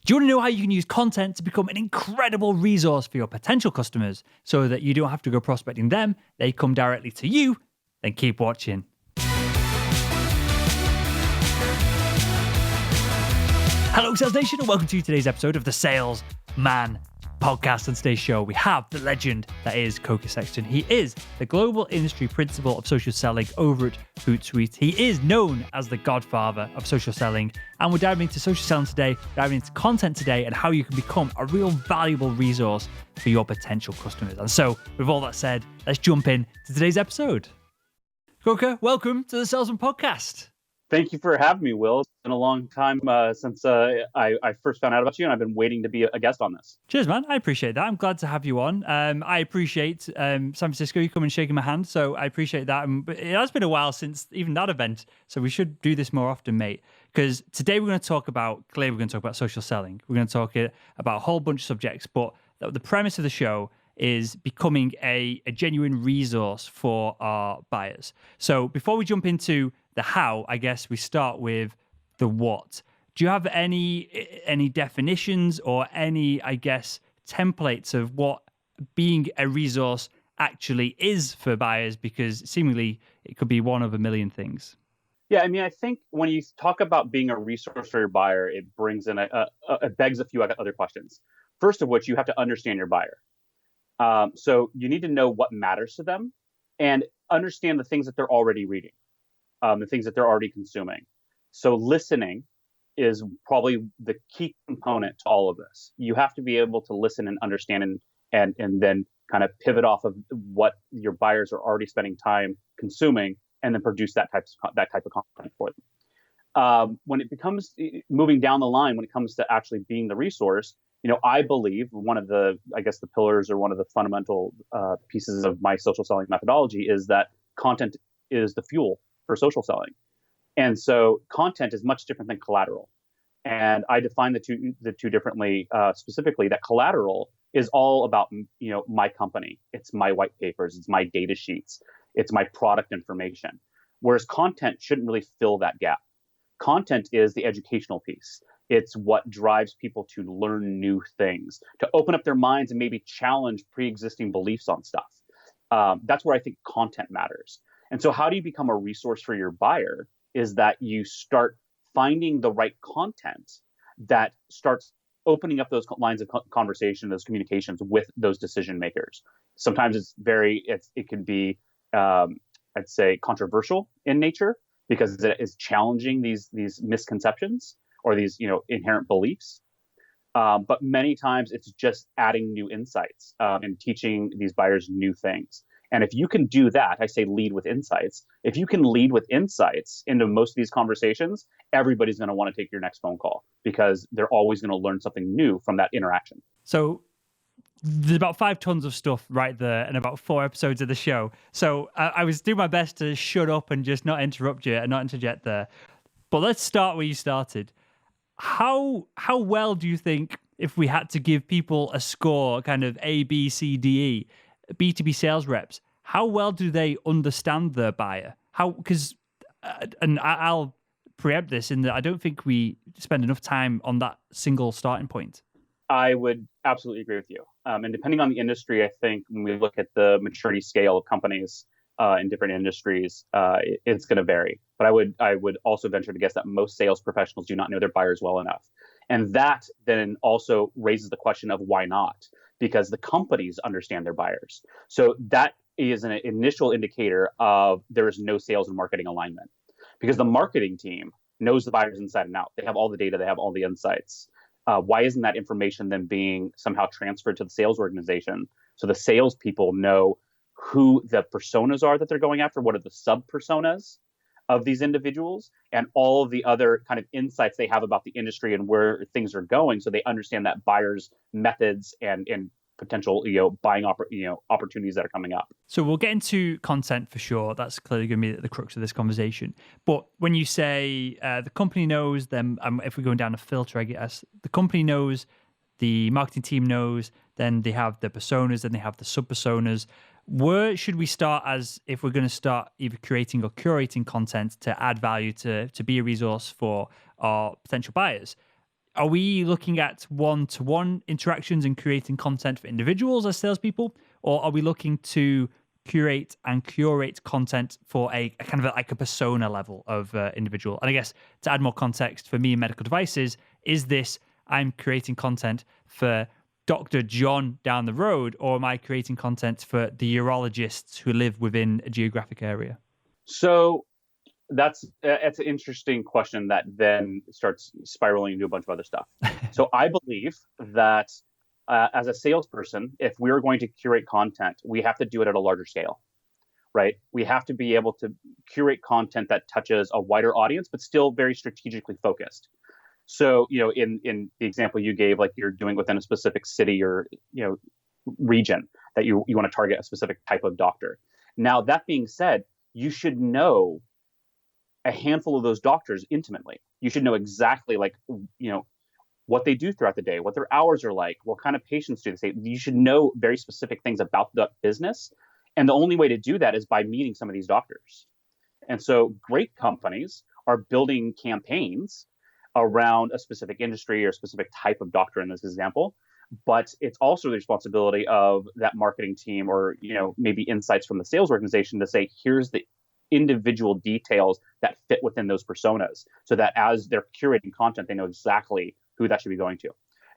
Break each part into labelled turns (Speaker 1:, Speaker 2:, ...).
Speaker 1: Do you want to know how you can use content to become an incredible resource for your potential customers so that you don't have to go prospecting them, they come directly to you? Then keep watching. Hello, Sales Nation, and welcome to today's episode of the Salesman Podcast. On today's show, we have the legend that is Koka Sexton. He is the global industry principal of social selling over at Hootsuite. He is known as the godfather of social selling, and we're diving into social selling today, diving into content today, and how you can become a real valuable resource for your potential customers. And so, with all that said, let's jump in to today's episode. Koka, welcome to the Salesman Podcast.
Speaker 2: Thank you for having me, Will. It's been a long time since I first found out about you, and I've been waiting to be a guest on this.
Speaker 1: Cheers, man. I appreciate that. I'm glad to have you on. I appreciate San Francisco, you come and shaking my hand, so I appreciate that. But it has been a while since even that event, so we should do this more often, mate. Because today we're going to talk about social selling. We're going to talk about a whole bunch of subjects, but the premise of the show is becoming a genuine resource for our buyers. So before we jump into the how, I guess we start with the what. Do you have any definitions or any, I guess, templates of what being a resource actually is for buyers? Because seemingly it could be one of a million things.
Speaker 2: Yeah, I mean, I think when you talk about being a resource for your buyer, it brings in it begs a few other questions. First of which, you have to understand your buyer. So you need to know what matters to them and understand the things that they're already reading, the things that they're already consuming. So listening is probably the key component to all of this. You have to be able to listen and understand and then kind of pivot off of what your buyers are already spending time consuming and then produce that type of content for them. When it becomes moving down the line, when it comes to actually being the resource, I believe one of the pillars or one of the fundamental pieces of my social selling methodology is that content is the fuel for social selling. And so content is much different than collateral. And I define the two differently, specifically that collateral is all about, my company. It's my white papers, it's my data sheets, it's my product information. Whereas content shouldn't really fill that gap. Content is the educational piece. It's what drives people to learn new things, to open up their minds and maybe challenge pre-existing beliefs on stuff. That's where I think content matters. And so how do you become a resource for your buyer is that you start finding the right content that starts opening up those lines of conversation, those communications with those decision makers. Sometimes it can be, I'd say, controversial in nature because it is challenging these misconceptions or these, inherent beliefs. But many times it's just adding new insights and teaching these buyers new things. And if you can do that, I say lead with insights. If you can lead with insights into most of these conversations, everybody's going to want to take your next phone call because they're always going to learn something new from that interaction.
Speaker 1: So there's about 5 tons of stuff right there and about 4 episodes of the show. So I was doing my best to shut up and just not interrupt you and not interject there. But let's start where you started. How well do you think, if we had to give people a score, kind of A, B, C, D, E, B2B sales reps, how well do they understand their buyer? And I'll preempt this in that I don't think we spend enough time on that single starting point.
Speaker 2: I would absolutely agree with you. And depending on the industry, I think when we look at the maturity scale of companies in different industries, it's going to vary. But I would also venture to guess that most sales professionals do not know their buyers well enough. And that then also raises the question of why not? Because the companies understand their buyers. So that is an initial indicator of there is no sales and marketing alignment. Because the marketing team knows the buyers inside and out. They have all the data, they have all the insights. Why isn't that information then being somehow transferred to the sales organization so the salespeople know who the personas are that they're going after, what are the sub-personas of these individuals, and all of the other kind of insights they have about the industry and where things are going, so they understand that buyers' methods and potential buying opportunities that are coming up.
Speaker 1: So we'll get into content for sure. That's clearly going to be the crux of this conversation. But when you say the company knows them, if we're going down a filter, I guess the company knows, the marketing team knows, then they have the personas, then they have the sub-personas. Where should we start as if we're going to start either creating or curating content to add value to be a resource for our potential buyers? Are we looking at one-to-one interactions and creating content for individuals as salespeople, or are we looking to curate content for a kind of like a persona level of individual? And I guess to add more context for me in medical devices, is this I'm creating content for Dr. John down the road, or am I creating content for the urologists who live within a geographic area?
Speaker 2: So that's an interesting question that then starts spiraling into a bunch of other stuff. So I believe that as a salesperson, if we're going to curate content, we have to do it at a larger scale, right? We have to be able to curate content that touches a wider audience, but still very strategically focused. So, in the example you gave, like you're doing within a specific city or, region that you want to target a specific type of doctor. Now, that being said, you should know a handful of those doctors intimately. You should know exactly what they do throughout the day, what their hours are like, what kind of patients do they see. You should know very specific things about the business. And the only way to do that is by meeting some of these doctors. And so great companies are building campaigns around a specific industry or a specific type of doctor in this example. But it's also the responsibility of that marketing team or, maybe insights from the sales organization to say, here's the individual details that fit within those personas so that as they're curating content, they know exactly who that should be going to.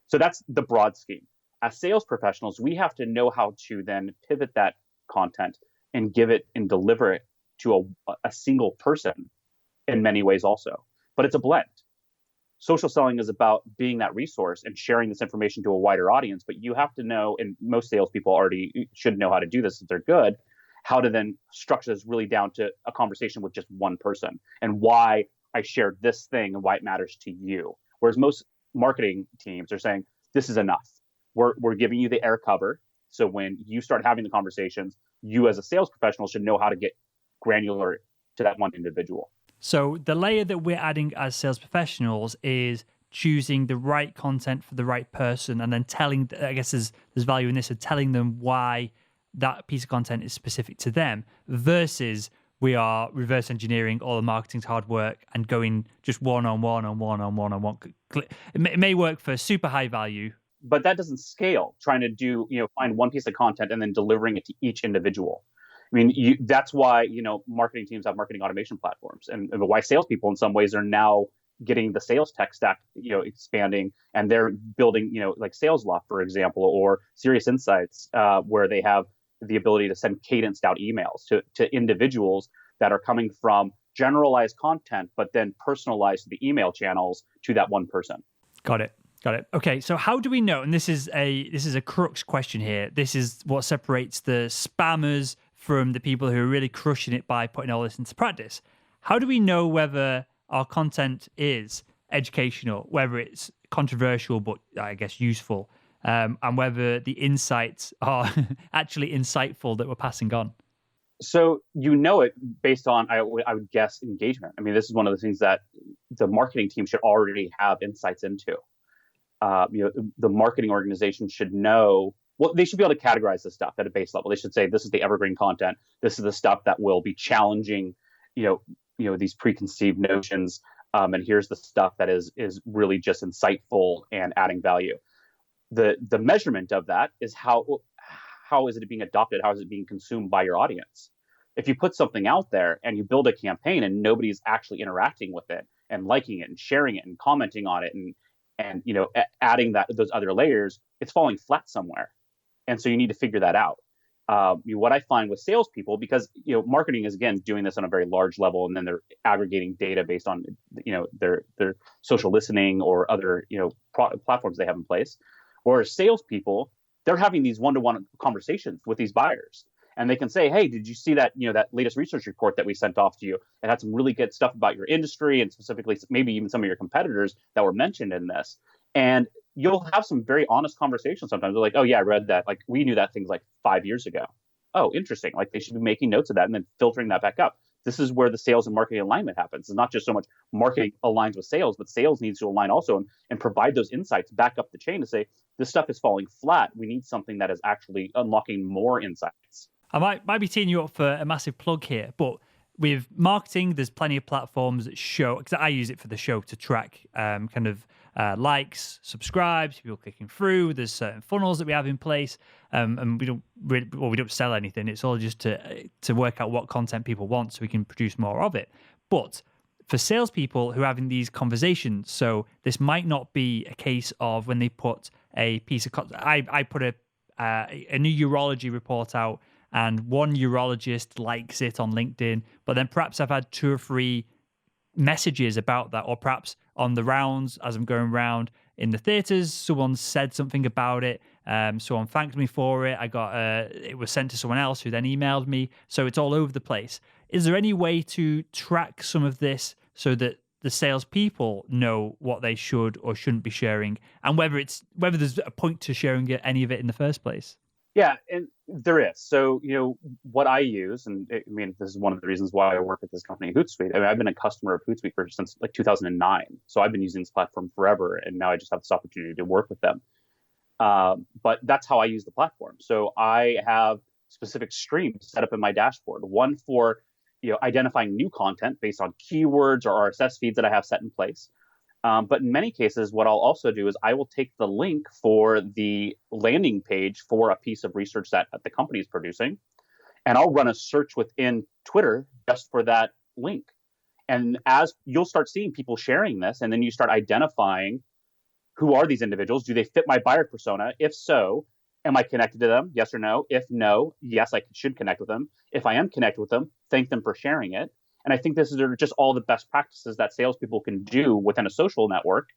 Speaker 2: So that's the broad scheme. As sales professionals, we have to know how to then pivot that content and give it and deliver it to a single person in many ways also. But it's a blend. Social selling is about being that resource and sharing this information to a wider audience, but you have to know, and most salespeople already should know how to do this if they're good, how to then structure this really down to a conversation with just one person and why I shared this thing and why it matters to you. Whereas most marketing teams are saying, this is enough. We're giving you the air cover. So when you start having the conversations, you as a sales professional should know how to get granular to that one individual.
Speaker 1: So the layer that we're adding as sales professionals is choosing the right content for the right person and then telling, I guess there's value in this, of telling them why that piece of content is specific to them versus we are reverse engineering all the marketing's hard work and going just one-on-one. It may work for super high value.
Speaker 2: But that doesn't scale, trying to do, find one piece of content and then delivering it to each individual. I mean, that's why, marketing teams have marketing automation platforms and why salespeople in some ways are now getting the sales tech stack, expanding, and they're building, like SalesLoft, for example, or Serious Insights, where they have the ability to send cadenced out emails to individuals that are coming from generalized content, but then personalized the email channels to that one person.
Speaker 1: Got it. Okay, so how do we know? And this is a crux question here. This is what separates the spammers from the people who are really crushing it by putting all this into practice. How do we know whether our content is educational, whether it's controversial but I guess useful, and whether the insights are actually insightful that we're passing on?
Speaker 2: So it based on, I would guess, engagement. I mean, this is one of the things that the marketing team should already have insights into. The marketing organization should know, well, they should be able to categorize this stuff at a base level. They should say, this is the evergreen content. This is the stuff that will be challenging, these preconceived notions. And here's the stuff that is really just insightful and adding value. The measurement of that is how is it being adopted? How is it being consumed by your audience? If you put something out there and you build a campaign and nobody's actually interacting with it and liking it and sharing it and commenting on it and adding those other layers, it's falling flat somewhere. And so you need to figure that out. What I find with salespeople, because marketing is again doing this on a very large level, and then they're aggregating data based on their social listening or other platforms they have in place. Whereas salespeople, they're having these one-to-one conversations with these buyers, and they can say, "Hey, did you see that that latest research report that we sent off to you? It had some really good stuff about your industry and specifically maybe even some of your competitors that were mentioned in this." And you'll have some very honest conversations sometimes. They're like, "Oh yeah, I read that. Like we knew that things like 5 years ago." Oh, interesting. Like they should be making notes of that and then filtering that back up. This is where the sales and marketing alignment happens. It's not just so much marketing aligns with sales, but sales needs to align also and provide those insights back up the chain to say, this stuff is falling flat. We need something that is actually unlocking more insights.
Speaker 1: I might be teeing you up for a massive plug here, but with marketing, there's plenty of platforms that show, because I use it for the show to track kind of likes, subscribes, people clicking through. There's certain funnels that we have in place, and we don't sell anything. It's all just to work out what content people want so we can produce more of it. But for salespeople who are having these conversations, so this might not be a case of when they put a piece of I put a new urology report out and one urologist likes it on LinkedIn, but then perhaps I've had 2 or 3 messages about that, or perhaps on the rounds as I'm going around in the theaters, someone said something about it. Someone thanked me for it. It was sent to someone else who then emailed me. So it's all over the place. Is there any way to track some of this so that the salespeople know what they should or shouldn't be sharing, and whether there's a point to sharing any of it in the first place?
Speaker 2: Yeah, and there is. So, what I use, and this is one of the reasons why I work at this company, Hootsuite. I've been a customer of Hootsuite since like 2009. So I've been using this platform forever, and now I just have this opportunity to work with them. But that's how I use the platform. So I have specific streams set up in my dashboard. One for identifying new content based on keywords or RSS feeds that I have set in place. But in many cases, what I'll also do is I will take the link for the landing page for a piece of research that the company is producing, and I'll run a search within Twitter just for that link. And as you'll start seeing people sharing this, and then you start identifying who are these individuals? Do they fit my buyer persona? If so, am I connected to them? Yes or no? If no, yes, I should connect with them. If I am connected with them, thank them for sharing it. And I think this is just all the best practices that salespeople can do within a social network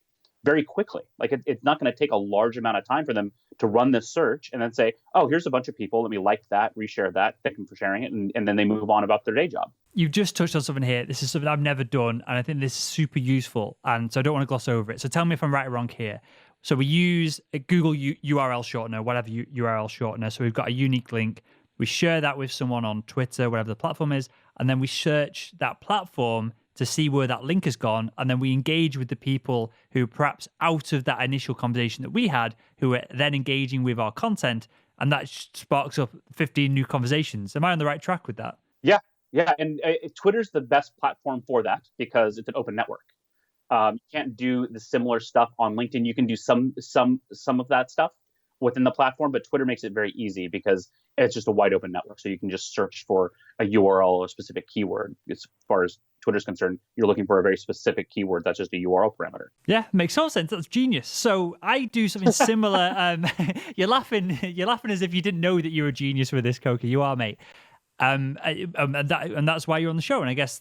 Speaker 2: very quickly. Like it's not going to take a large amount of time for them to run this search and then say, oh, here's a bunch of people. Let me like that, reshare that, thank them for sharing it. And then they move on about their day job.
Speaker 1: You've just touched on something here. This is something I've never done, and I think this is super useful. And so I don't want to gloss over it. So tell me if I'm right or wrong here. So we use a Google URL shortener, whatever URL shortener. So we've got a unique link. We share that with someone on Twitter, whatever the platform is, and then we search that platform to see where that link has gone, and then we engage with the people who perhaps out of that initial conversation that we had, who are then engaging with our content, and that sparks up 15 new conversations. Am I on the right track with that?
Speaker 2: Yeah, and Twitter's the best platform for that because it's an open network. You can't do the similar stuff on LinkedIn. You can do some of that stuff within the platform, but Twitter makes it very easy because it's just a wide open network. So you can just search for a URL or a specific keyword. As far as Twitter's concerned, you're looking for a very specific keyword. That's just a URL parameter.
Speaker 1: Yeah, makes total sense. That's genius. So I do something similar. You're laughing as if you didn't know that you were a genius with this, Koka. You are, mate. And that's why you're on the show. And I guess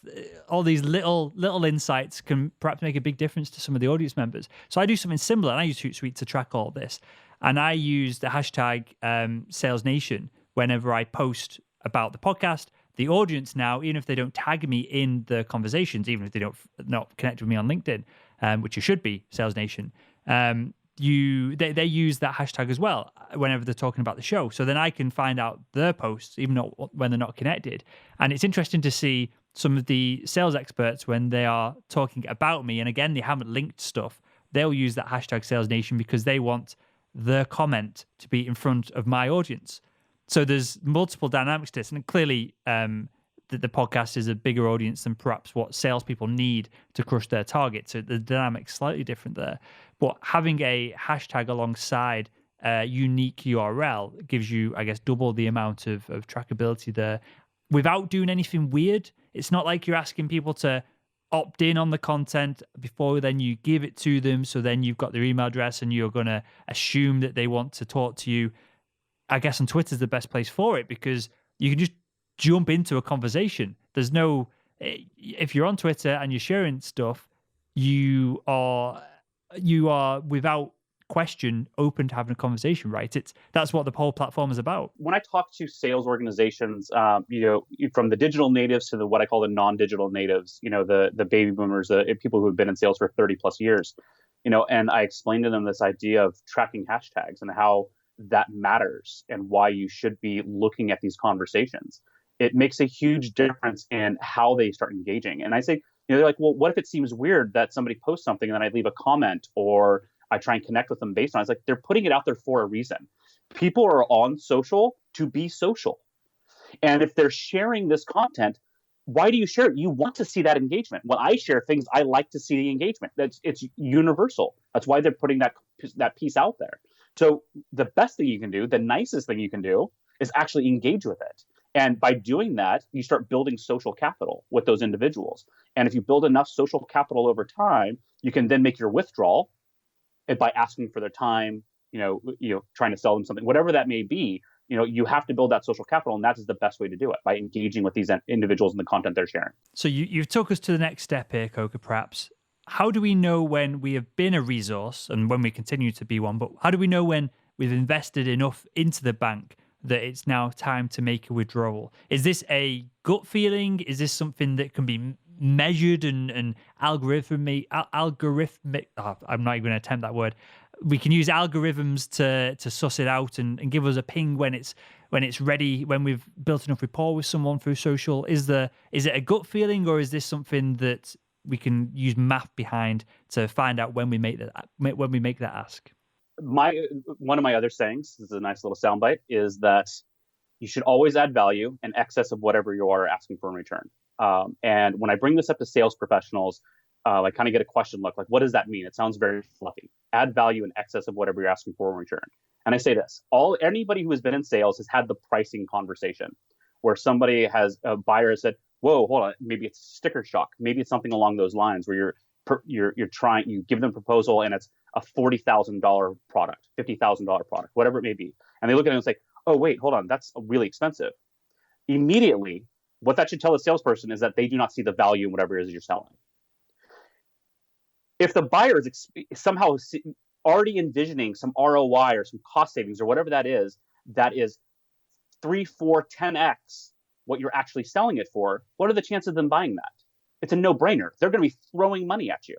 Speaker 1: all these little insights can perhaps make a big difference to some of the audience members. So I do something similar, and I use Hootsuite to track all this. And I use the hashtag SalesNation whenever I post about the podcast. The audience now, even if they don't tag me in the conversations, even if they not connect with me on LinkedIn, which you should be, SalesNation, they use that hashtag as well whenever they're talking about the show. So then I can find out their posts, even when they're not connected. And it's interesting to see some of the sales experts when they are talking about me, and again, they haven't linked stuff, they'll use that hashtag SalesNation because they want their comment to be in front of my audience. So there's multiple dynamics to this, and clearly the podcast is a bigger audience than perhaps what salespeople need to crush their target. So the dynamic's slightly different there. But having a hashtag alongside a unique URL gives you, I guess, double the amount of trackability there without doing anything weird. It's not like you're asking people to opt in on the content before then you give it to them. So then you've got their email address and you're going to assume that they want to talk to you. I guess on Twitter is the best place for it because you can just jump into a conversation. There's no, if you're on Twitter and you're sharing stuff, you are without question open to having a conversation, right? That's what the whole platform is about.
Speaker 2: When I talk to sales organizations, from the digital natives to what I call the non-digital natives, the baby boomers, the people who have been in sales for 30 plus years, and I explain to them this idea of tracking hashtags and how that matters and why you should be looking at these conversations. It makes a huge difference in how they start engaging. And I say, they're like, well, what if it seems weird that somebody posts something and then I leave a comment or I try and connect with them based on it? It's like, they're putting it out there for a reason. People are on social to be social. And if they're sharing this content, why do you share it? You want to see that engagement. When I share things, I like to see the engagement. It's universal. That's why they're putting that piece out there. So the best thing you can do, the nicest thing you can do, is actually engage with it. And by doing that, you start building social capital with those individuals. And if you build enough social capital over time, you can then make your withdrawal by asking for their time, trying to sell them something, whatever that may be. You have to build that social capital, and that is the best way to do it, by engaging with these individuals and the content they're sharing.
Speaker 1: So you've took us to the next step here, Koka, perhaps. How do we know when we have been a resource and when we continue to be one, but how do we know when we've invested enough into the bank that it's now time to make a withdrawal? Is this a gut feeling? Is this something that can be measured and algorithmic? I'm not even going to attempt that word. We can use algorithms to suss it out and give us a ping when it's ready, when we've built enough rapport with someone through social. Is it a gut feeling, or is this something that we can use math behind to find out when we make that ask?
Speaker 2: One of my other sayings, this is a nice little soundbite, is that you should always add value in excess of whatever you are asking for in return. And when I bring this up to sales professionals, I kind of get a question look like, what does that mean? It sounds very fluffy. Add value in excess of whatever you're asking for in return. And I say this: anybody who has been in sales has had the pricing conversation where a buyer has said, whoa, hold on, maybe it's sticker shock, maybe it's something along those lines where you give them a proposal and it's a $40,000 product, $50,000 product, whatever it may be. And they look at it and say, oh, wait, hold on, that's really expensive. Immediately, what that should tell a salesperson is that they do not see the value in whatever it is you're selling. If the buyer is somehow already envisioning some ROI or some cost savings or whatever that is 3, 4, 10x what you're actually selling it for, what are the chances of them buying that? It's a no-brainer. They're going to be throwing money at you,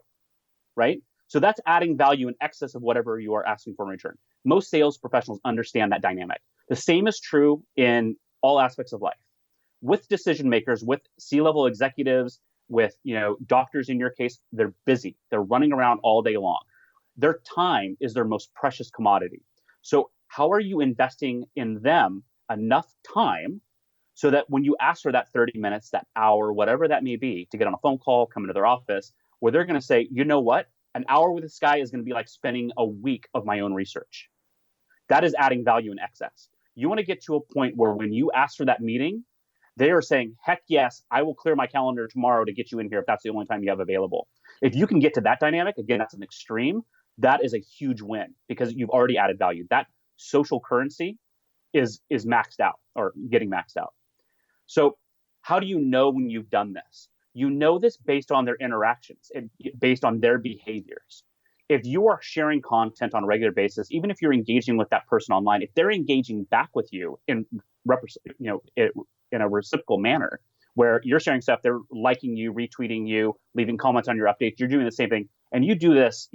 Speaker 2: right? So that's adding value in excess of whatever you are asking for in return. Most sales professionals understand that dynamic. The same is true in all aspects of life. With decision makers, with C-level executives, with doctors in your case, they're busy. They're running around all day long. Their time is their most precious commodity. So how are you investing in them enough time so that when you ask for that 30 minutes, that hour, whatever that may be, to get on a phone call, come into their office, where they're going to say, you know what? An hour with this guy is going to be like spending a week of my own research. That is adding value in excess. You want to get to a point where when you ask for that meeting, they are saying, heck yes, I will clear my calendar tomorrow to get you in here if that's the only time you have available. If you can get to that dynamic, again, that's an extreme, that is a huge win because you've already added value. That social currency is maxed out or getting maxed out. So how do you know when you've done this? You know this based on their interactions and based on their behaviors. If you are sharing content on a regular basis, even if you're engaging with that person online, if they're engaging back with you in a reciprocal manner, where you're sharing stuff, they're liking you, retweeting you, leaving comments on your updates, you're doing the same thing, and you do this,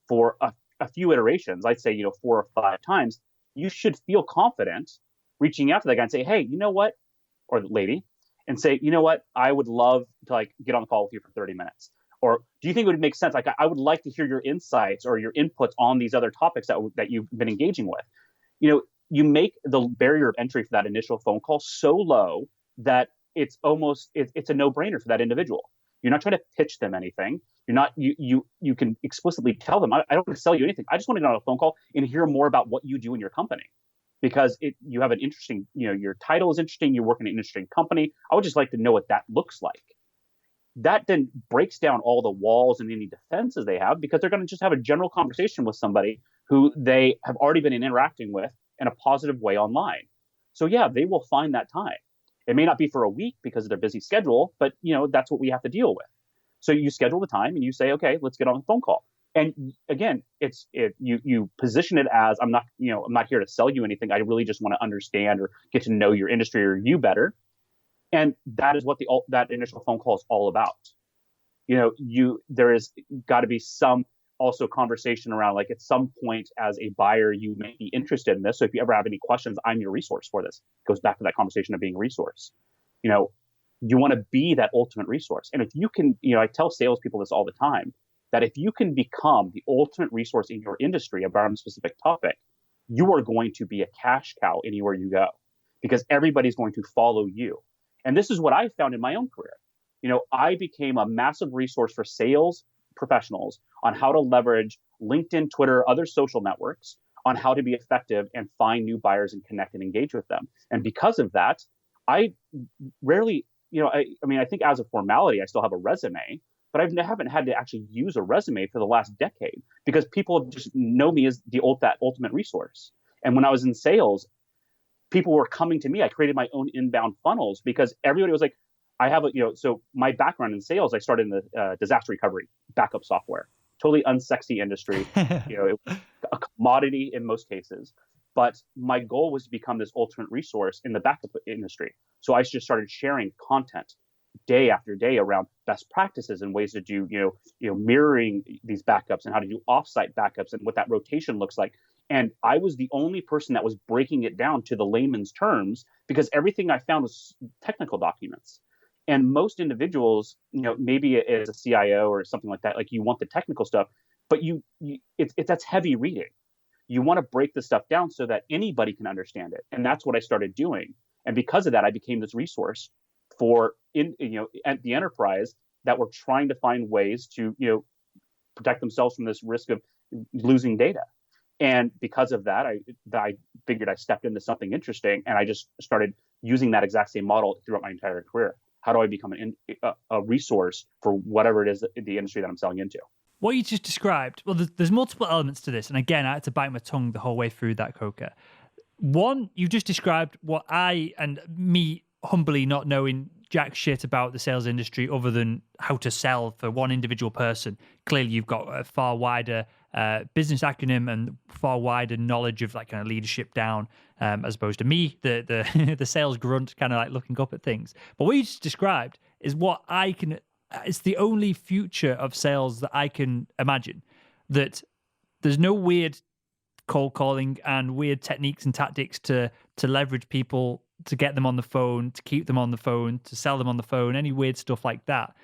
Speaker 2: for a few iterations, I'd say, 4 or 5 times, you should feel confident reaching out to that guy and say, hey, you know what, or the lady, and say, you know what, I would love to get on the call with you for 30 minutes. Or do you think it would make sense? I would like to hear your insights or your inputs on these other topics that you've been engaging with. You make the barrier of entry for that initial phone call so low that it's a no-brainer for that individual. You're not trying to pitch them anything. You're not, you can explicitly tell them, I don't want to sell you anything. I just want to get on a phone call and hear more about what you do in your company. Because you have an interesting, your title is interesting, you work in an interesting company. I would just like to know what that looks like. That then breaks down all the walls and any defenses they have, because they're going to just have a general conversation with somebody who they have already been interacting with in a positive way online. So yeah, they will find that time. It may not be for a week because of their busy schedule, but that's what we have to deal with. So you schedule the time and you say, okay, let's get on a phone call. And again, you position it as I'm not here to sell you anything. I really just want to understand or get to know your industry or you better. And that is what that initial phone call is all about. There is got to be some also conversation around, at some point as a buyer, you may be interested in this. So if you ever have any questions, I'm your resource for this. It goes back to that conversation of being a resource. You want to be that ultimate resource. And if you can, I tell salespeople this all the time, that if you can become the ultimate resource in your industry about a specific topic, you are going to be a cash cow anywhere you go, because everybody's going to follow you. And this is what I found in my own career. I became a massive resource for sales professionals on how to leverage LinkedIn, Twitter, other social networks, on how to be effective and find new buyers and connect and engage with them. And because of that, I rarely, I think as a formality, I still have a resume, but I haven't had to actually use a resume for the last decade because people just know me as that ultimate resource. And when I was in sales, people were coming to me. I created my own inbound funnels because everybody was like, so my background in sales, I started in the disaster recovery backup software, totally unsexy industry, it was a commodity in most cases. But my goal was to become this ultimate resource in the backup industry. So I just started sharing content day after day around best practices and ways to do, mirroring these backups and how to do offsite backups and what that rotation looks like. And I was the only person that was breaking it down to the layman's terms because everything I found was technical documents. And most individuals, maybe as a CIO or something like that, like you want the technical stuff, but that's heavy reading. You want to break the stuff down so that anybody can understand it. And that's what I started doing. And because of that, I became this resource for at the enterprise that were trying to find ways to, protect themselves from this risk of losing data. And because of that, I figured I stepped into something interesting, and I just started using that exact same model throughout my entire career. How do I become a resource for whatever it is the industry that I'm selling into?
Speaker 1: What you just described, well, there's multiple elements to this. And again, I had to bite my tongue the whole way through that, Koka. One, you just described what I, and me humbly not knowing jack shit about the sales industry other than how to sell for one individual person. Clearly, you've got a far wider business acumen and far wider knowledge of like kind of leadership down, as opposed to me, the the sales grunt, kind of like looking up at things. But what you just described is what I can. It's the only future of sales that I can imagine. That there's no weird cold calling and weird techniques and tactics to leverage people, to get them on the phone, to keep them on the phone, to sell them on the phone, any weird stuff like that.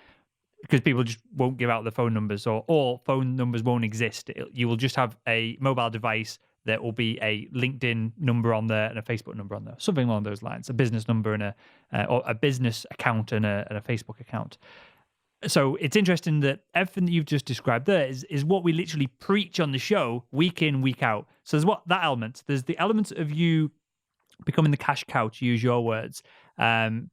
Speaker 1: Because people just won't give out the phone numbers, or phone numbers won't exist. You will just have a mobile device that will be a LinkedIn number on there and a Facebook number on there, something along those lines, a business number and or a business account and a Facebook account. So it's interesting that everything that you've just described there is what we literally preach on the show week in, week out. So there's that element. There's the element of you becoming the cash cow, to use your words,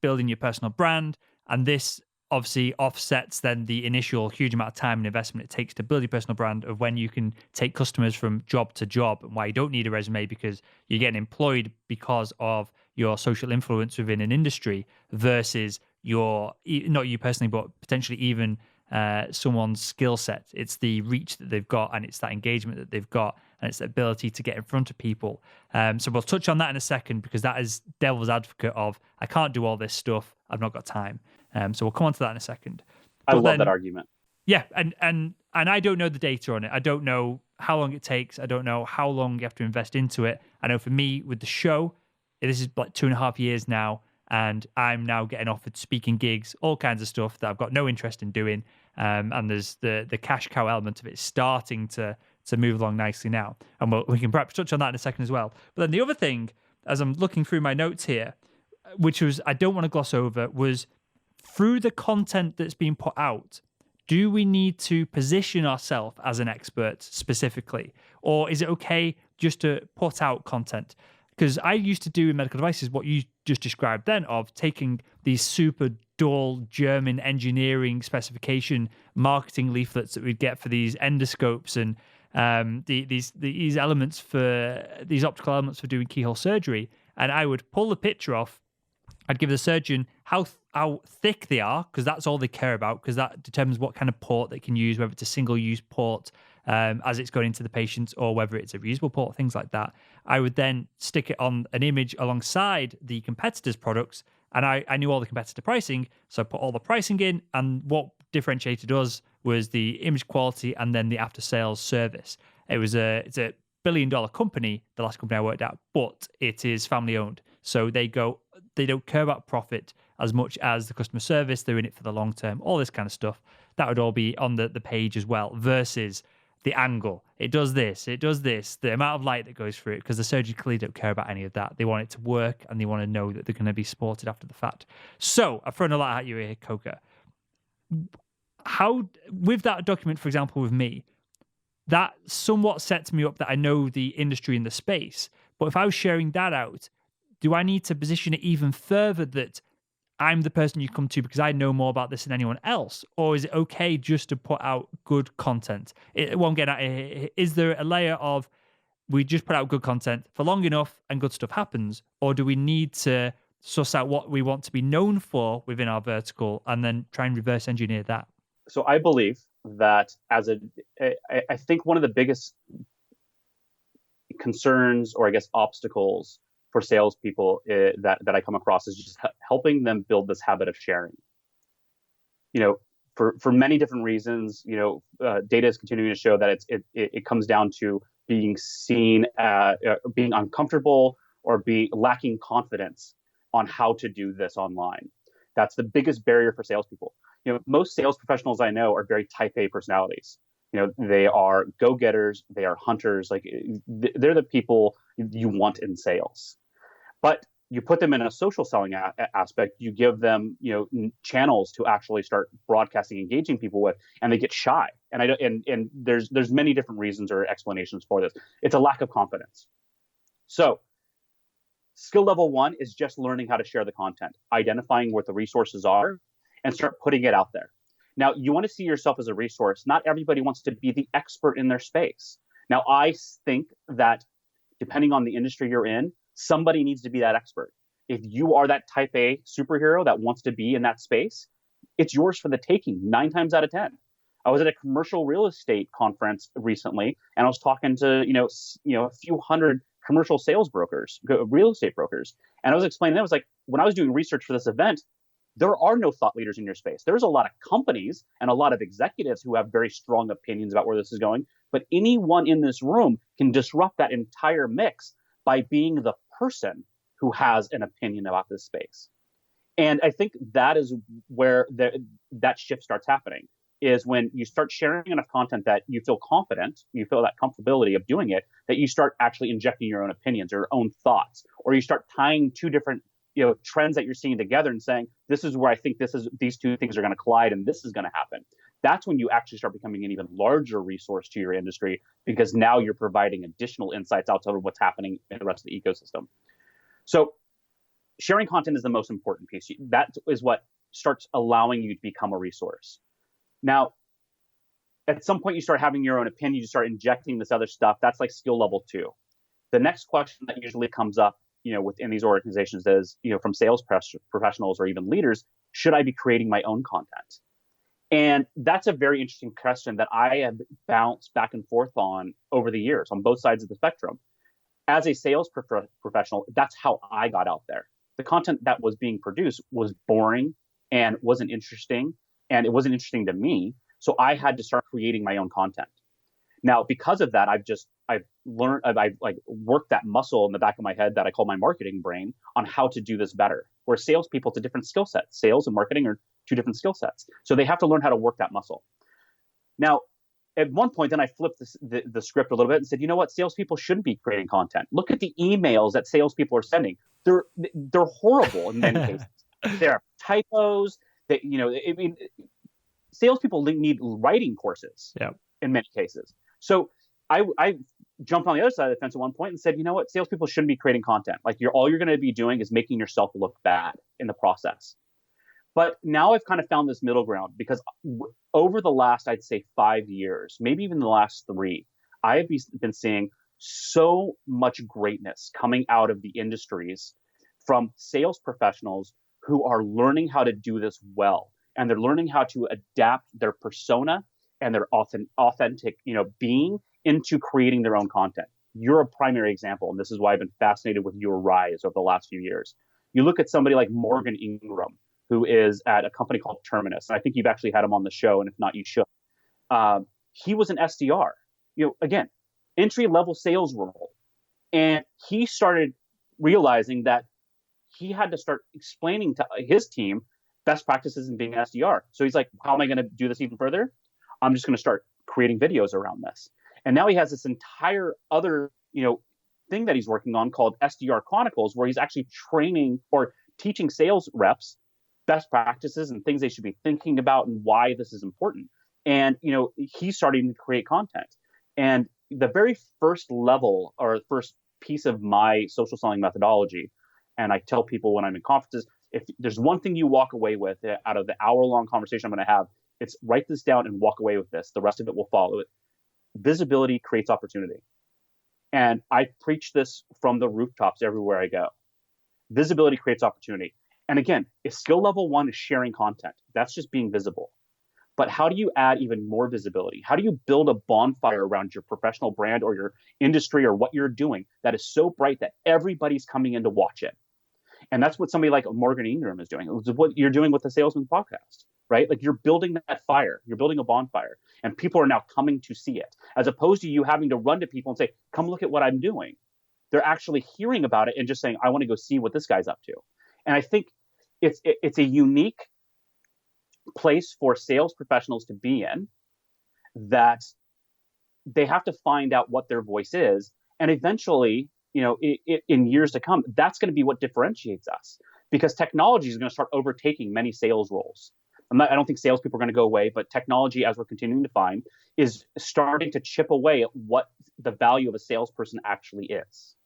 Speaker 1: building your personal brand. And this obviously offsets then the initial huge amount of time and investment it takes to build your personal brand, of when you can take customers from job to job, and why you don't need a resume because you're getting employed because of your social influence within an industry versus not you personally, but potentially even someone's skill set. It's the reach that they've got, and it's that engagement that they've got, and it's the ability to get in front of people. So we'll touch on that in a second, because that is devil's advocate of, I can't do all this stuff, I've not got time. So we'll come on to that in a second.
Speaker 2: I love that argument.
Speaker 1: Yeah, and I don't know the data on it. I don't know how long it takes. I don't know how long you have to invest into it. I know for me with the show, this is like 2.5 years now, and I'm now getting offered speaking gigs, all kinds of stuff that I've got no interest in doing. And there's the cash cow element of it starting to move along nicely now. And we can perhaps touch on that in a second as well. But then the other thing, as I'm looking through my notes here, which was I don't want to gloss over, was through the content that's being put out, do we need to position ourselves as an expert specifically? Or is it okay just to put out content? Because I used to do in medical devices what you just described then, of taking these super dull German engineering specification marketing leaflets that we'd get for these endoscopes and these elements for these optical elements for doing keyhole surgery. And I would pull the picture off. I'd give the surgeon how thick they are, because that's all they care about, because that determines what kind of port they can use, whether it's a single-use port as it's going into the patient, or whether it's a reusable port, things like that. I would then stick it on an image alongside the competitors' products, and I knew all the competitor pricing, so I put all the pricing in, and what differentiated us was the image quality and then the after-sales service. It's a billion-dollar company, the last company I worked at, but it is family-owned. So they don't care about profit as much as the customer service. They're in it for the long term, all this kind of stuff. That would all be on the page as well, versus the angle. It does this, the amount of light that goes through it, because the surgically don't care about any of that. They want it to work and they want to know that they're going to be supported after the fact. So I've thrown a lot at you here, Koka. How, with that document, for example, with me, that somewhat sets me up that I know the industry and the space. But if I was sharing that out, do I need to position it even further that I'm the person you come to because I know more about this than anyone else? Or is it okay just to put out good content? What I'm getting at, is there a layer of we just put out good content for long enough and good stuff happens? Or do we need to suss out what we want to be known for within our vertical and then try and reverse engineer that?
Speaker 2: So I believe that I think one of the biggest concerns, or I guess obstacles for salespeople that I come across, is just helping them build this habit of sharing. For many different reasons, data is continuing to show that it comes down to being seen, being uncomfortable, or be lacking confidence on how to do this online. That's the biggest barrier for salespeople. Most sales professionals I know are very type A personalities. They are go-getters, they are hunters. Like, they're the people you want in sales. But you put them in a social selling aspect, you give them, channels to actually start broadcasting, engaging people with, and they get shy. And there's many different reasons or explanations for this. It's a lack of confidence. So skill level 1 is just learning how to share the content, identifying what the resources are, and start putting it out there. Now, you want to see yourself as a resource. Not everybody wants to be the expert in their space. Now, I think that depending on the industry you're in, somebody needs to be that expert. If you are that type A superhero that wants to be in that space, it's yours for the taking 9 times out of 10. I was at a commercial real estate conference recently, and I was talking to, a few hundred commercial sales brokers, real estate brokers. And I was explaining that, I was like, when I was doing research for this event, there are no thought leaders in your space. There's a lot of companies and a lot of executives who have very strong opinions about where this is going. But anyone in this room can disrupt that entire mix by being the person who has an opinion about this space. And I think that is where that shift starts happening, is when you start sharing enough content that you feel confident, you feel that comfortability of doing it, that you start actually injecting your own opinions or your own thoughts, or you start tying two different trends that you're seeing together and saying, this is where I think these two things are going to collide and this is going to happen. That's when you actually start becoming an even larger resource to your industry, because now you're providing additional insights outside of what's happening in the rest of the ecosystem. So sharing content is the most important piece. That is what starts allowing you to become a resource. Now, at some point you start having your own opinion, you start injecting this other stuff. That's like skill level 2. The next question that usually comes up within these organizations is, from sales professionals or even leaders, should I be creating my own content? And that's a very interesting question that I have bounced back and forth on over the years on both sides of the spectrum. As a sales professional, that's how I got out there. The content that was being produced was boring and wasn't interesting, and it wasn't interesting to me. So I had to start creating my own content. Now, because of that, I've worked that muscle in the back of my head that I call my marketing brain on how to do this better. Where salespeople, it's a different skill set. Sales and marketing are 2 different skill sets. So they have to learn how to work that muscle. Now, at one point, then I flipped the script a little bit and said, you know what? Salespeople shouldn't be creating content. Look at the emails that salespeople are sending. They're horrible in many cases. There are typos. Salespeople need writing courses in many cases. So I jumped on the other side of the fence at one point and said, you know what? Salespeople shouldn't be creating content. Like, all you're going to be doing is making yourself look bad in the process. But now I've kind of found this middle ground, because over the last, I'd say 5 years, maybe even the last 3, I have been seeing so much greatness coming out of the industries from sales professionals who are learning how to do this well. And they're learning how to adapt their persona and their authentic, being into creating their own content. You're a primary example, and this is why I've been fascinated with your rise over the last few years. You look at somebody like Morgan Ingram, who is at a company called Terminus. And I think you've actually had him on the show, and if not, you should. He was an SDR, again, entry-level sales role. And he started realizing that he had to start explaining to his team best practices in being an SDR. So he's like, how am I going to do this even further? I'm just going to start creating videos around this. And now he has this entire other, thing that he's working on called SDR Chronicles, where he's actually training or teaching sales reps best practices and things they should be thinking about and why this is important. And, he's starting to create content. And the very first level or first piece of my social selling methodology, and I tell people when I'm in conferences, if there's one thing you walk away with out of the hour-long conversation I'm going to have, it's write this down and walk away with this. The rest of it will follow it. Visibility creates opportunity. And I preach this from the rooftops everywhere I go. Visibility creates opportunity. And again, if skill level 1 is sharing content, that's just being visible. But how do you add even more visibility? How do you build a bonfire around your professional brand or your industry or what you're doing that is so bright that everybody's coming in to watch it? And that's what somebody like Morgan Ingram is doing. It's what you're doing with the Salesman Podcast, right? Like you're building that fire, you're building a bonfire, and people are now coming to see it, as opposed to you having to run to people and say, come look at what I'm doing. They're actually hearing about it and just saying, I want to go see what this guy's up to. And I think it's a unique place for sales professionals to be in, that they have to find out what their voice is. And eventually, in years to come, that's going to be what differentiates us, because technology is going to start overtaking many sales roles. I don't think salespeople are going to go away, but technology, as we're continuing to find, is starting to chip away at what the value of a salesperson actually is.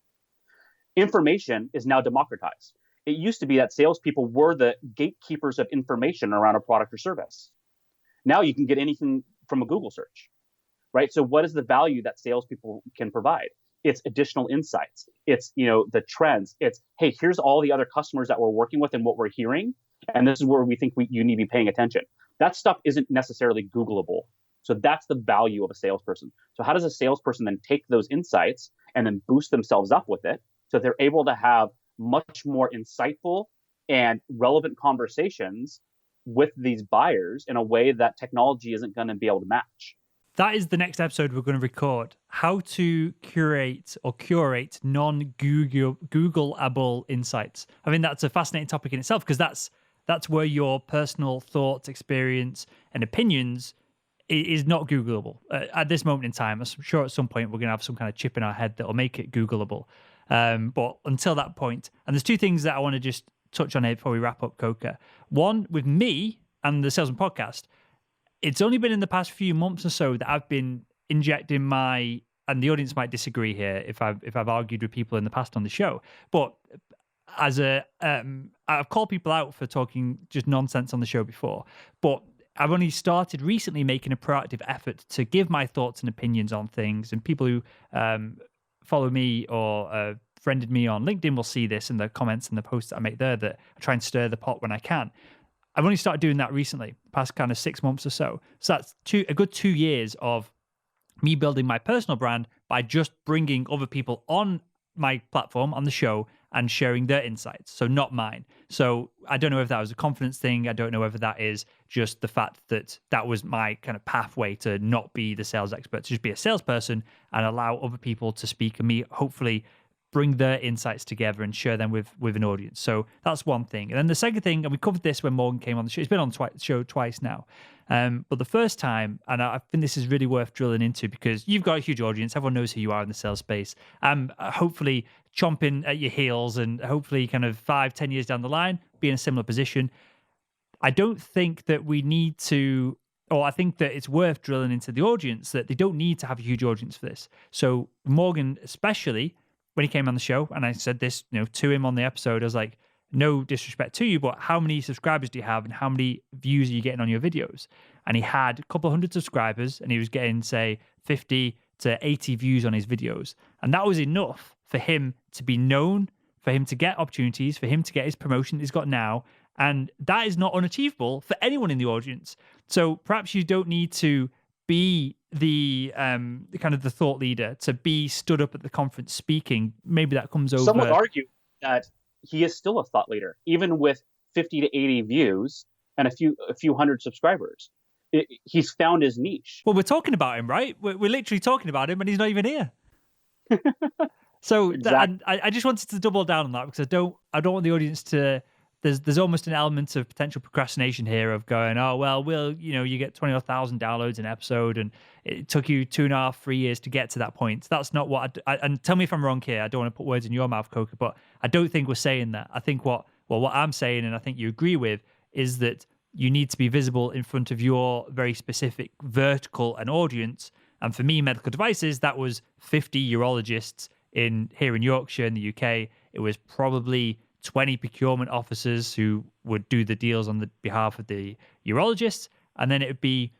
Speaker 2: Information is now democratized. It used to be that salespeople were the gatekeepers of information around a product or service. Now you can get anything from a Google search, right? So what is the value that salespeople can provide? It's additional insights. It's, the trends. It's, hey, here's all the other customers that we're working with and what we're hearing. And this is where we think you need to be paying attention. That stuff isn't necessarily Googleable. So that's the value of a salesperson. So how does a salesperson then take those insights and then boost themselves up with it so they're able to have much more insightful and relevant conversations with these buyers in a way that technology isn't going to be able to match?
Speaker 1: That is the next episode we're going to record. How to curate non-Googleable insights. I mean, that's a fascinating topic in itself, because that's where your personal thoughts, experience, and opinions is not Googleable at this moment in time. I'm sure at some point we're going to have some kind of chip in our head that will make it Googleable. But until that point, and there's two things that I want to just touch on here before we wrap up, Koka. One, with me and the Salesman Podcast, it's only been in the past few months or so that I've been injecting and the audience might disagree here if I've argued with people in the past on the show, but I've called people out for talking just nonsense on the show before, but I've only started recently making a proactive effort to give my thoughts and opinions on things, and people who follow me or friended me on LinkedIn will see this in the comments and the posts that I make there, that I try and stir the pot when I can. I've only started doing that recently, past kind of 6 months or so. So that's a good 2 years of me building my personal brand by just bringing other people on my platform, on the show, and sharing their insights. So not mine. So I don't know if that was a confidence thing. I don't know whether that is just the fact that that was my kind of pathway to not be the sales expert, to just be a salesperson and allow other people to speak, and me hopefully bring their insights together and share them with an audience. So that's one thing. And then the second thing, and we covered this when Morgan came on the show, it's been on the show twice now. But the first time, and I think this is really worth drilling into, because you've got a huge audience. Everyone knows who you are in the sales space. Hopefully chomping at your heels, and hopefully kind of 5-10 years down the line, be in a similar position. I don't think that we need to, or I think that it's worth drilling into the audience, that they don't need to have a huge audience for this. So Morgan, especially when he came on the show, and I said this, to him on the episode, I was like, no disrespect to you, but how many subscribers do you have, and how many views are you getting on your videos? And he had a couple hundred subscribers, and he was getting, say, 50 to 80 views on his videos. And that was enough for him to be known, for him to get opportunities, for him to get his promotion he's got now. And that is not unachievable for anyone in the audience. So perhaps you don't need to be the kind of the thought leader, to be stood up at the conference speaking. Maybe that comes over.
Speaker 2: Some would argue that he is still a thought leader, even with 50 to 80 views and a few hundred subscribers. He's found his niche.
Speaker 1: Well, we're talking about him, right? We're literally talking about him, and he's not even here. So exactly. I just wanted to double down on that, because I don't want the audience to there's almost an element of potential procrastination here of going, oh well, you get 20,000 downloads an episode, and it took you 2.5, 3 years to get to that point. That's not what and tell me if I'm wrong here. I don't want to put words in your mouth, Koka, but I don't think we're saying that. I think what I'm saying, and I think you agree with, is that you need to be visible in front of your very specific vertical and audience. And for me, medical devices, that was 50 urologists here in Yorkshire in the UK. It was probably 20 procurement officers who would do the deals on the behalf of the urologists. And then it would be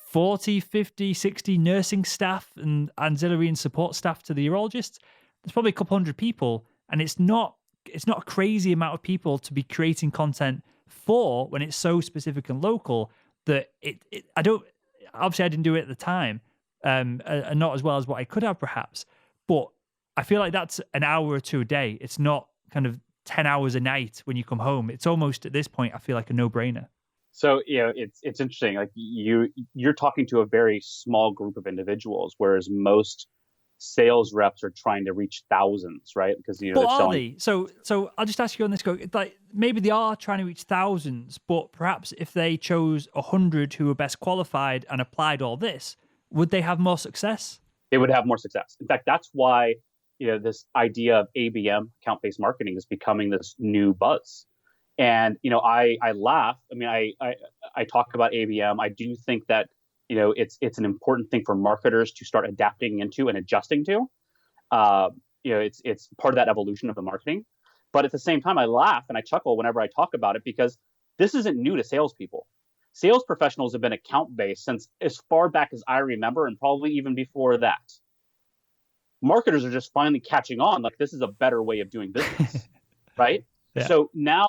Speaker 1: 40, 50, 60 nursing staff and auxiliary and support staff to the urologists. There's probably a couple hundred people. And it's not a crazy amount of people to be creating content for when it's so specific and local that I didn't do it at the time, and not as well as what I could have perhaps, but I feel like that's an hour or two a day. It's not kind of 10 hours a night when you come home. It's almost at this point, I feel like a no-brainer.
Speaker 2: So, it's interesting. Like you're talking to a very small group of individuals, whereas most sales reps are trying to reach thousands, right? Because they're selling.
Speaker 1: So I'll just ask you on this, go, like maybe they are trying to reach thousands, but perhaps if they chose 100 who were best qualified and applied all this, would they have more success?
Speaker 2: They would have more success. In fact, that's why this idea of ABM, account-based marketing, is becoming this new buzz. And I laugh. I mean, I talk about ABM. I do think that it's an important thing for marketers to start adapting into and adjusting to. It's part of that evolution of the marketing. But at the same time, I laugh and I chuckle whenever I talk about it, because this isn't new to salespeople. Sales professionals have been account-based since as far back as I remember, and probably even before that. Marketers are just finally catching on. Like, this is a better way of doing business, right?
Speaker 1: Yeah.
Speaker 2: So now,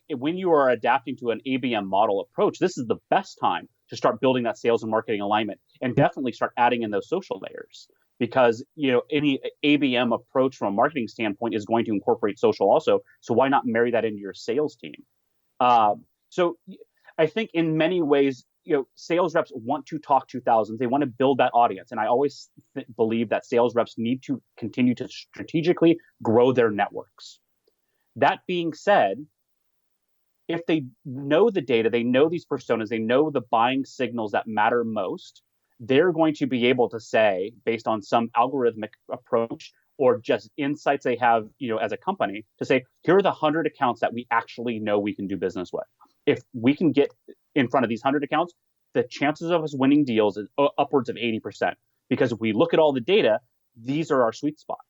Speaker 2: when you are adapting to an ABM model approach, this is the best time to start building that sales and marketing alignment, and definitely start adding in those social layers, because any ABM approach from a marketing standpoint is going to incorporate social also. So why not marry that into your sales team? So I think in many ways, sales reps want to talk to thousands. They want to build that audience, and I always believe that sales reps need to continue to strategically grow their networks. That being said, if they know the data, they know these personas, they know the buying signals that matter most, they're going to be able to say, based on some algorithmic approach or just insights they have, as a company, to say, here are the 100 accounts that we actually know we can do business with. If we can get in front of these 100 accounts, the chances of us winning deals is upwards of 80%. Because if we look at all the data, these are our sweet spot.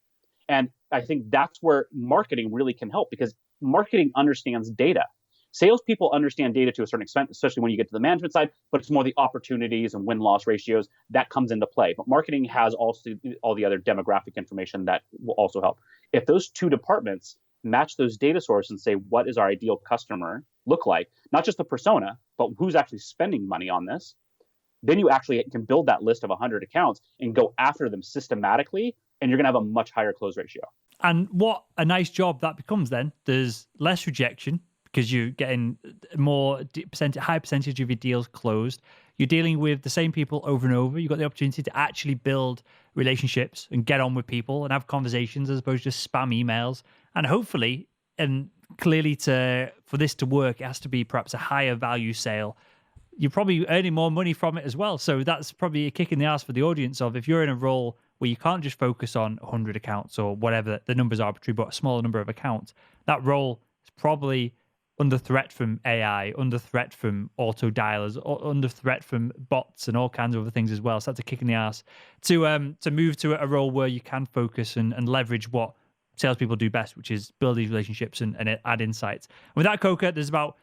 Speaker 2: And I think that's where marketing really can help, because marketing understands data. Salespeople understand data to a certain extent, especially when you get to the management side, but it's more the opportunities and win-loss ratios that comes into play. But marketing has also all the other demographic information that will also help. If those two departments match those data sources and say, what is our ideal customer look like? Not just the persona, but who's actually spending money on this? Then you actually can build that list of 100 accounts and go after them systematically, and you're going to have a much higher close ratio.
Speaker 1: And what a nice job that becomes then. There's less rejection because you're getting high percentage of your deals closed. You're dealing with the same people over and over. You've got the opportunity to actually build relationships and get on with people and have conversations as opposed to just spam emails. And hopefully, and clearly for this to work, it has to be perhaps a higher value sale. You're probably earning more money from it as well. So that's probably a kick in the ass for the audience of, if you're in a role where you can't just focus on 100 accounts or whatever, the numbers are arbitrary, but a smaller number of accounts, that role is probably under threat from AI, under threat from auto dialers, under threat from bots and all kinds of other things as well. So that's a kick in the ass to move to a role where you can focus and leverage what salespeople do best, which is build these relationships and add insights. And with that, Koka, there's about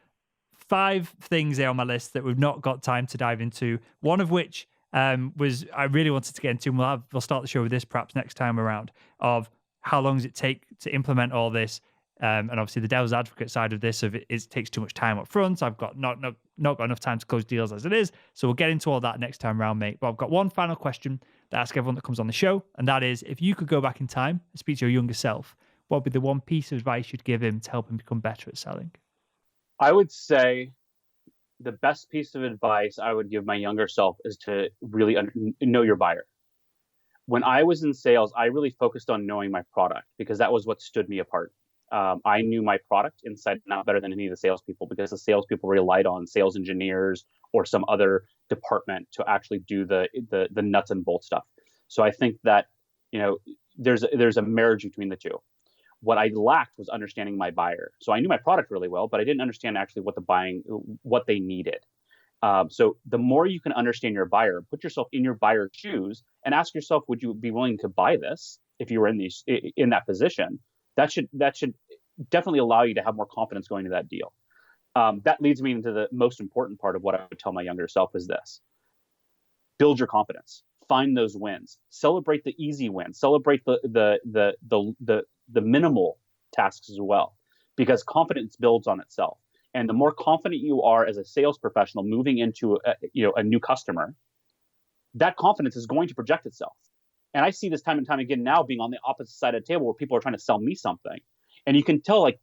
Speaker 1: 5 things there on my list that we've not got time to dive into. One of which was I really wanted to get into, and we'll start the show with this perhaps next time around, of how long does it take to implement all this. And obviously the devil's advocate side of this, it takes too much time up front. I've got not got enough time to close deals as it is. So we'll get into all that next time around, mate. But I've got one final question to ask everyone that comes on the show. And that is, if you could go back in time and speak to your younger self, what would be the one piece of advice you'd give him to help him become better at selling?
Speaker 2: I would say the best piece of advice I would give my younger self is to really know your buyer. When I was in sales, I really focused on knowing my product, because that was what stood me apart. I knew my product inside and out better than any of the salespeople, because the salespeople relied on sales engineers or some other department to actually do the nuts and bolts stuff. So I think that, there's a marriage between the two. What I lacked was understanding my buyer. So I knew my product really well, but I didn't understand actually what they needed. So the more you can understand your buyer, put yourself in your buyer's shoes and ask yourself, would you be willing to buy this if you were in that position? That should definitely allow you to have more confidence going to that deal. That leads me into the most important part of what I would tell my younger self is this: build your confidence, find those wins, celebrate the easy wins, celebrate the minimal tasks as well, because confidence builds on itself. And the more confident you are as a sales professional moving into a new customer, that confidence is going to project itself. And I see this time and time again now, being on the opposite side of the table where people are trying to sell me something. And you can tell, like,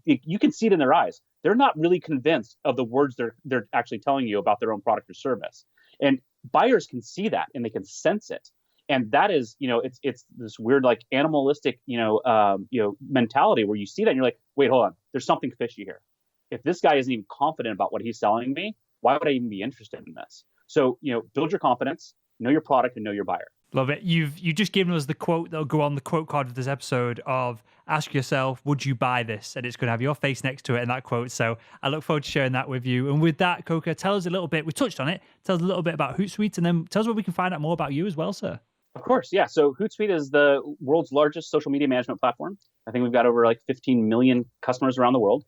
Speaker 2: you can see it in their eyes. They're not really convinced of the words they're actually telling you about their own product or service. And buyers can see that and they can sense it. And that is, it's this weird, like, animalistic, mentality where you see that and you're like, wait, hold on, there's something fishy here. If this guy isn't even confident about what he's selling me, why would I even be interested in this? So, build your confidence, know your product, and know your buyer.
Speaker 1: Love it. You've just given us the quote that'll go on the quote card of this episode of ask yourself, would you buy this? And it's going to have your face next to it in that quote. So I look forward to sharing that with you. And with that, Koka, tell us a little bit. We touched on it. Tell us a little bit about Hootsuite, and then tell us where we can find out more about you as well, sir.
Speaker 2: Of course. Yeah. So Hootsuite is the world's largest social media management platform. I think we've got over 15 million customers around the world.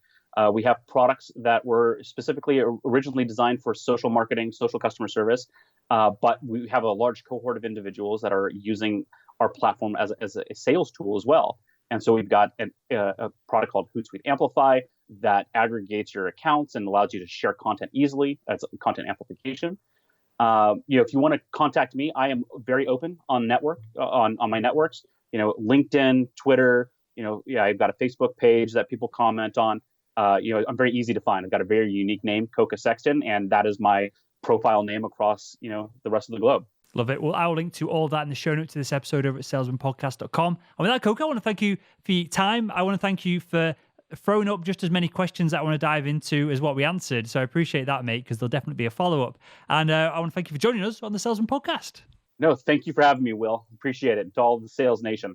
Speaker 2: We have products that were specifically originally designed for social marketing, social customer service, but we have a large cohort of individuals that are using our platform as a sales tool as well. And so we've got a product called Hootsuite Amplify that aggregates your accounts and allows you to share content easily. That's content amplification. If you want to contact me, I am very open on my networks. LinkedIn, Twitter. I've got a Facebook page that people comment on. I'm very easy to find. I've got a very unique name, Koka Sexton, and that is my profile name across, the rest of the globe.
Speaker 1: Love it. Well, I'll link to all that in the show notes to this episode over at salesmanpodcast.com. And with that, Koka, I want to thank you for your time. I want to thank you for throwing up just as many questions that I want to dive into as what we answered. So I appreciate that, mate, because there'll definitely be a follow-up. And I want to thank you for joining us on the Salesman Podcast.
Speaker 2: No, thank you for having me, Will. Appreciate it. To all of the Sales Nation.